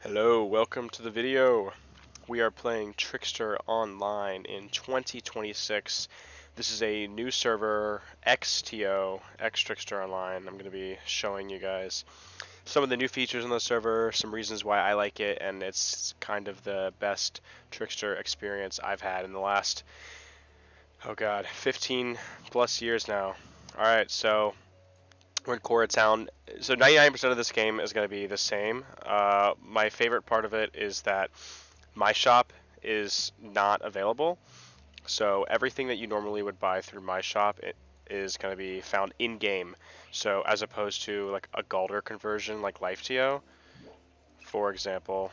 Hello, welcome to the video. We are playing Trickster Online in 2026. This is a new server, xTO, X Trickster Online. I'm going to be showing you guys some of the new features on the server, some reasons why I like it, and it's kind of the best Trickster experience I've had in the last, 15 plus years now. Alright, so we're in Koreatown. So 99% of this game is going to be the same. My favorite part of it is that my shop is not available. So everything that you normally would buy through my shop is going to be found in game. So as opposed to like a Galder conversion like xTO, for example,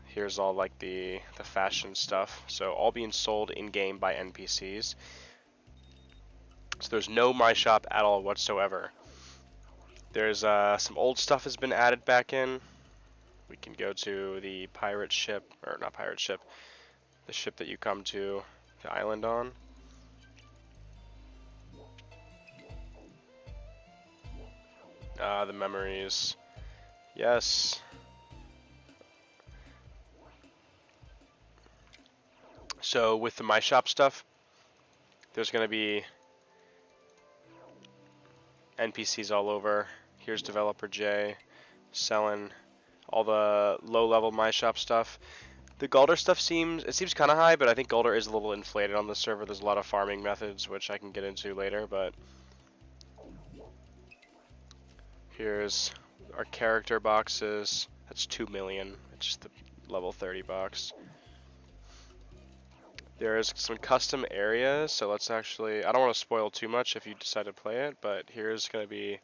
here's all like the fashion stuff. So all being sold in game by NPCs. So there's no my shop at all whatsoever. There's some old stuff has been added back in. We can go to the pirate ship, or not pirate ship, the ship that you come to the island on. The memories. Yes. So with the My Shop stuff, there's going to be NPCs all over. Here's Developer J selling all the low-level My Shop stuff. The Galder stuff seems kind of high, but I think Galder is a little inflated on the server. There's a lot of farming methods, which I can get into later, but here's our character boxes. That's 2 million. It's just the level 30 box. There's some custom areas, so let's actually, I don't want to spoil too much if you decide to play it, but here's going to be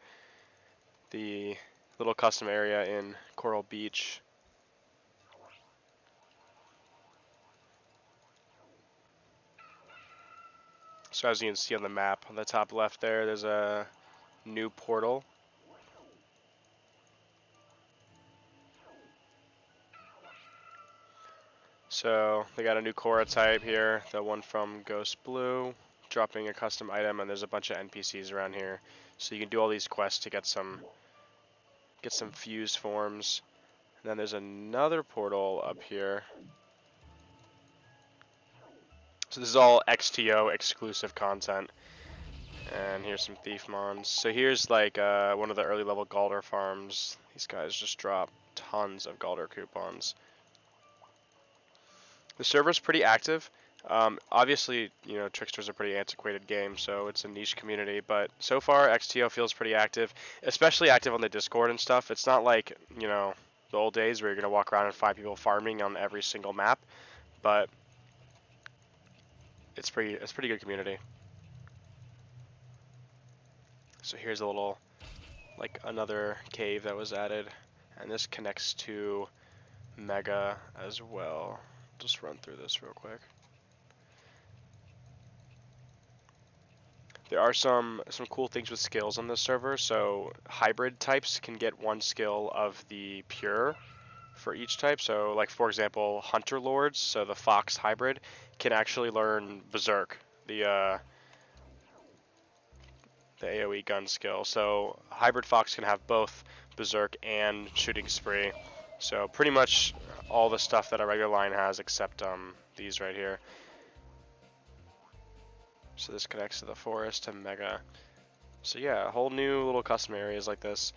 the little custom area in Coral Beach. So as you can see on the map, on the top left there, there's a new portal. So they got a new Cora type here, the one from Ghost Blue, dropping a custom item, and there's a bunch of NPCs around here. So you can do all these quests to get some fuse forms. And then there's another portal up here. So this is all xTO exclusive content. And here's some Thief Mons. So here's like one of the early level Galder farms. These guys just drop tons of Galder coupons. The server's pretty active. Obviously, you know, Trickster's a pretty antiquated game, so it's a niche community, but so far xTO feels pretty active, especially active on the Discord and stuff. It's not like, you know, the old days where you're going to walk around and find people farming on every single map, but it's pretty good community. So here's a little, like another cave that was added, and this connects to Mega as well. Just run through this real quick. There are some cool things with skills on this server. So hybrid types can get one skill of the pure for each type. So like for example, Hunter Lords, so the Fox hybrid, can actually learn Berserk, the AoE gun skill. So hybrid Fox can have both Berserk and Shooting Spree. So pretty much all the stuff that a regular line has except these right here. So this connects to the forest to Mega. So yeah, a whole new little custom areas like this.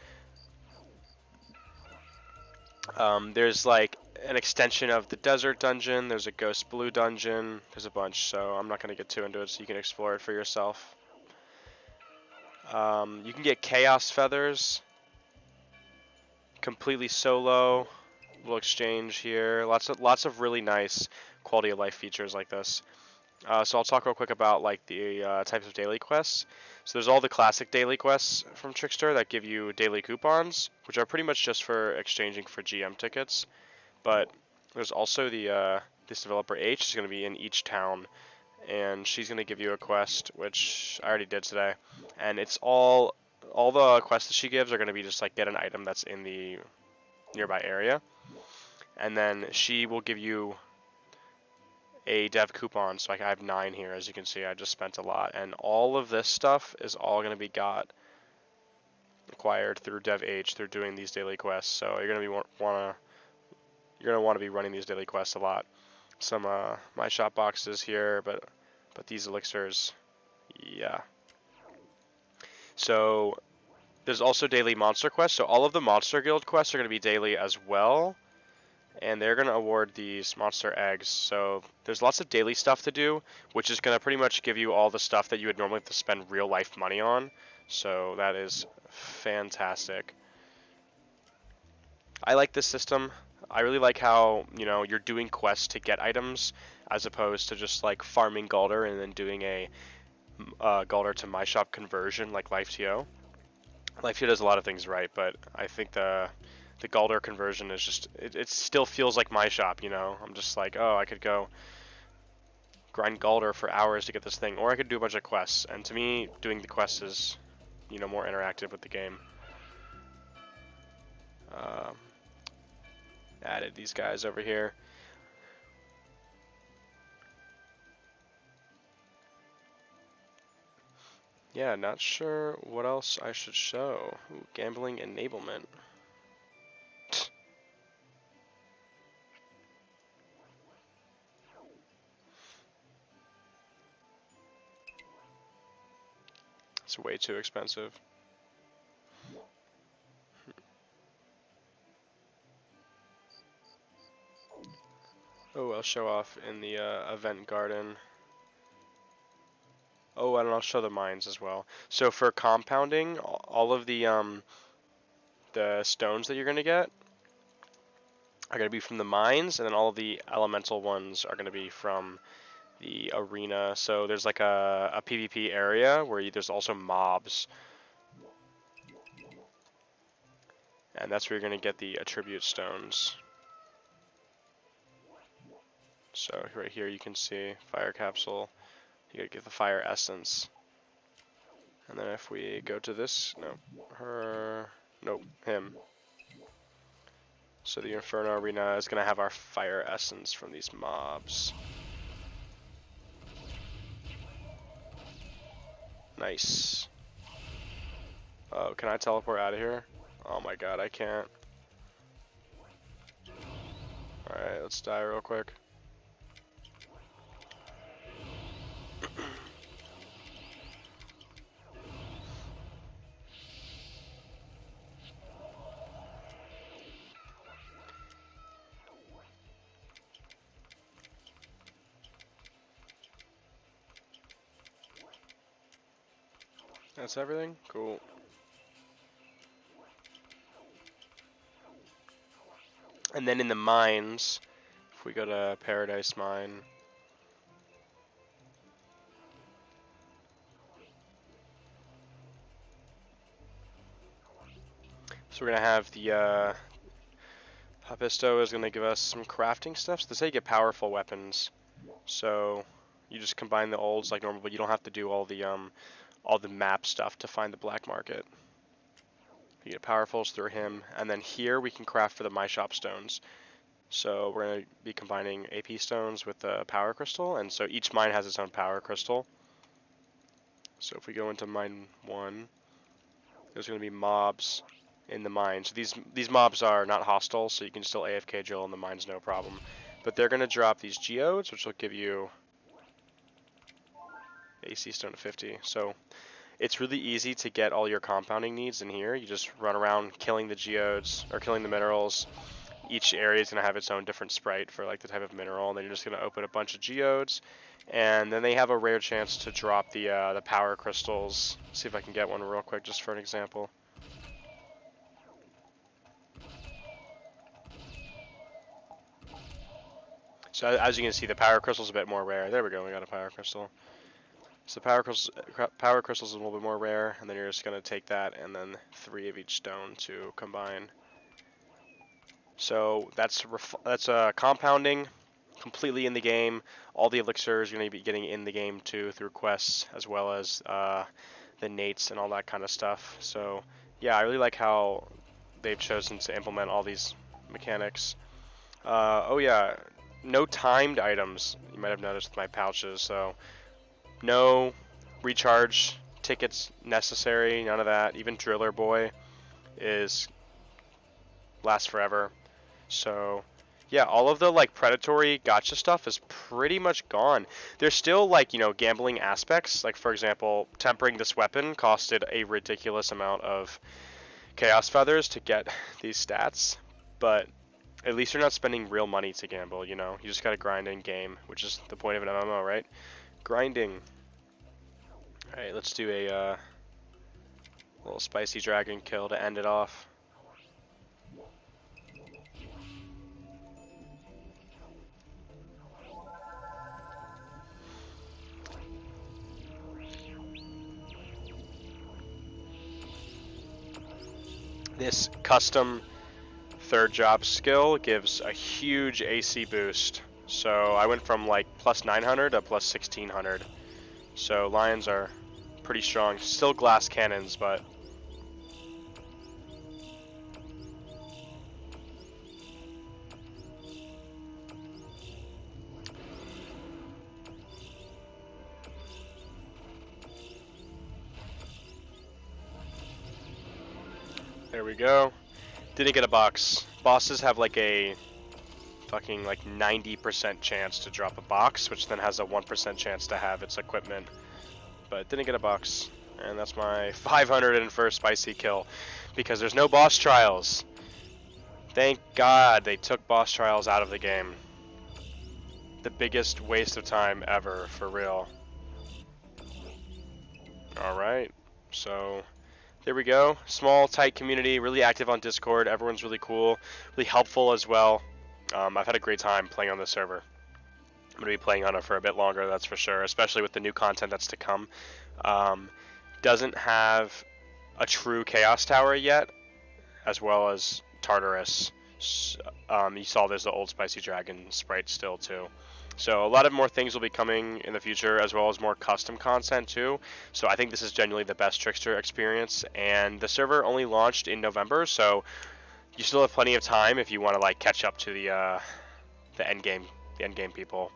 There's like an extension of the desert dungeon. There's a Ghost Blue dungeon. There's a bunch, so I'm not going to get too into it so you can explore it for yourself. You can get Chaos Feathers. Completely solo. Little exchange here. Lots of really nice quality of life features like this. So I'll talk real quick about like the types of daily quests. So there's all the classic daily quests from Trickster that give you daily coupons, which are pretty much just for exchanging for GM tickets. But there's also the this developer H is going to be in each town, and she's going to give you a quest, which I already did today. And it's all the quests that she gives are going to be just like get an item that's in the nearby area, and then she will give you a dev coupon. So like I have 9 here, as you can see. I just spent a lot, and all of this stuff is all going to be acquired through dev H through doing these daily quests. So you're going to want to you're gonna want to be running these daily quests a lot. Some my shop boxes here, but these elixirs, yeah. So there's also daily monster quests. So all of the monster guild quests are gonna be daily as well, and they're gonna award these monster eggs. So there's lots of daily stuff to do, which is gonna pretty much give you all the stuff that you would normally have to spend real life money on. So that is fantastic. I like this system. I really like how, you know, you're doing quests to get items as opposed to just like farming Galder and then doing a Galder to my shop conversion like xTO. xTO does a lot of things right, but I think the Galder conversion is just, it still feels like my shop, you know. I'm just like, oh, I could go grind Galder for hours to get this thing, or I could do a bunch of quests. And to me, doing the quests is, you know, more interactive with the game. Added these guys over here. Yeah, not sure what else I should show. Ooh, gambling enablement. It's way too expensive. Oh, I'll show off in the event garden. Oh, and I'll show the mines as well. So for compounding, all of the stones that you're gonna get are gonna be from the mines, and then all of the elemental ones are gonna be from the arena. So there's like a PvP area where there's also mobs, and that's where you're gonna get the attribute stones. So right here you can see fire capsule. You gotta get the fire essence. And then if we go to this, him. So the Inferno Arena is gonna have our fire essence from these mobs. Nice. Oh, can I teleport out of here? Oh my god, I can't. Alright, let's die real quick. That's everything? Cool. And then in the mines, if we go to Paradise Mine, so we're gonna have the Hapisto is gonna give us some crafting stuff. So they say you get powerful weapons. So you just combine the olds like normal, but you don't have to do all the map stuff to find the black market. You get powerfuls through him, and then here we can craft for the My Shop stones. So we're going to be combining AP stones with the power crystal, and so each mine has its own power crystal. So if we go into mine 1, there's going to be mobs in the mine. So these mobs are not hostile, so you can still AFK drill in the mines no problem. But they're going to drop these geodes, which will give you AC stone to 50. So it's really easy to get all your compounding needs in here. You just run around killing the geodes, or killing the minerals. Each area is going to have its own different sprite for like the type of mineral, and then you're just going to open a bunch of geodes, and then they have a rare chance to drop the power crystals. Let's see if I can get one real quick just for an example. So as you can see, the power crystal is a bit more rare. There we go, we got a power crystal. So power crystals is a little bit more rare, and then you're just going to take that and then 3 of each stone to combine. So that's compounding completely in the game. All the elixirs you're going to be getting in the game too through quests, as well as the nates and all that kind of stuff. So yeah, I really like how they've chosen to implement all these mechanics. Oh yeah, no timed items. You might have noticed with my pouches. So no recharge tickets necessary. None of that. Even Driller Boy lasts forever. So Yeah, all of the like predatory gotcha stuff is pretty much gone. There's still like, gambling aspects. Like for example, tempering this weapon costed a ridiculous amount of chaos feathers to get these stats, but at least you're not spending real money to gamble, You just gotta grind in game, which is the point of an MMO, right? Grinding. Alright, let's do a little spicy dragon kill to end it off. This custom third job skill gives a huge AC boost. So I went from like plus 900 to plus 1600. So lions are pretty strong. Still glass cannons, but there we go. Didn't get a box. Bosses have like a fucking like 90% chance to drop a box, which then has a 1% chance to have its equipment. But didn't get a box. And that's my 501st spicy kill. Because there's no boss trials. Thank God they took boss trials out of the game. The biggest waste of time ever, for real. Alright, so there we go. Small, tight community, really active on Discord. Everyone's really cool, really helpful as well. I've had a great time playing on this server. I'm going to be playing on it for a bit longer, that's for sure, especially with the new content that's to come. Doesn't have a true Chaos Tower yet, as well as Tartarus. You saw there's the old Spicy Dragon sprite still too. So a lot of more things will be coming in the future, as well as more custom content too. So I think this is genuinely the best Trickster experience, and the server only launched in November, so you still have plenty of time if you want to like catch up to the end game people.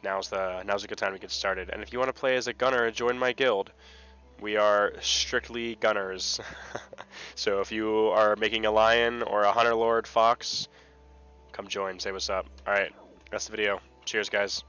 Now's a good time to get started. And if you want to play as a gunner, join my guild. We are strictly gunners. So if you are making a lion or a hunter lord fox, come join, say what's up. Alright, that's the video. Cheers, guys.